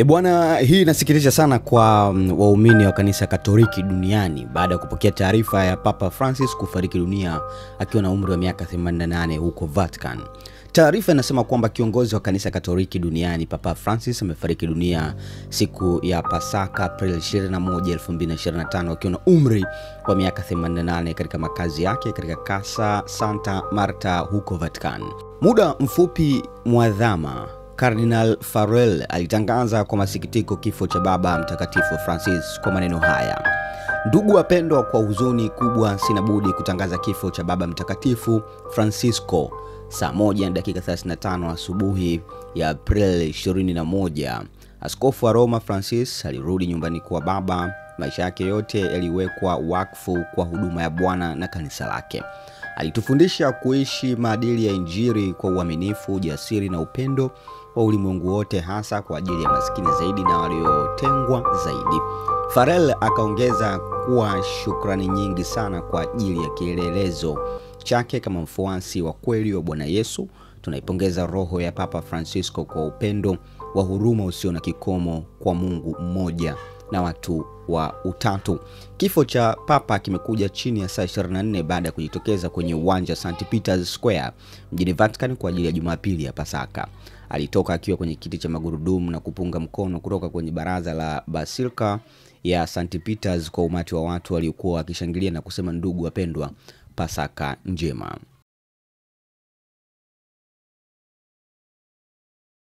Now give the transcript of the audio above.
Bwana, hii inasikitisha sana kwa waumini wa kanisa Katoliki duniani baada ya kupokea taarifa ya Papa Francis kufariki dunia akiwa na umri wa miaka 88 huko Vatican. Taarifa inasema kwamba kiongozi wa kanisa Katoliki duniani Papa Francis amefariki dunia siku ya Pasaka Aprili 21, 2025 akiwa na umri wa miaka 88 katika makazi yake katika Casa Santa Marta huko Vatican. Muda mfupi mwadhama Cardinal Farrell alitangaza kwa masikitiko kifo cha Baba Mtakatifu Francis kwa maneno haya: "Ndugu wapendwa, kwa huzuni kubwa sina budi kutangaza kifo cha Baba Mtakatifu Francisco saa 1:35 asubuhi ya Aprili 21. Askofu wa Roma Francis alirudi nyumbani kwa Baba. Maisha yake yote yaliwekwa wakfu kwa huduma ya Bwana na kanisa lake. Alitufundisha kuishi maadili ya Injili kwa uaminifu, jasiri na upendo wa ulimwengu wote, hasa kwa ajili ya maskini zaidi na waliotengwa zaidi." Farrell akaongeza kuwa shukrani nyingi sana kwa ajili ya kielelezo chake kama mfuasi wa kweli wa Bwana Yesu. Tunaipongeza roho ya Papa Francisco kwa upendo wa huruma usio na kikomo kwa Mungu mmoja na watu wa utatu. Kifo cha Papa kimekuja chini ya saa 24 baada ya kujitokeza kwenye uwanja St. Peter's Square mjini Vatican kwa ajili ya Jumapili ya Pasaka. Alitoka akiwa kwenye kiti cha magurudumu na kupunga mkono kutoka kwenye baraza la Basilika ya St. Peter's kwa umati wa watu waliokuwa wakishangilia na kusema, "Ndugu wapendwa, Pasaka njema."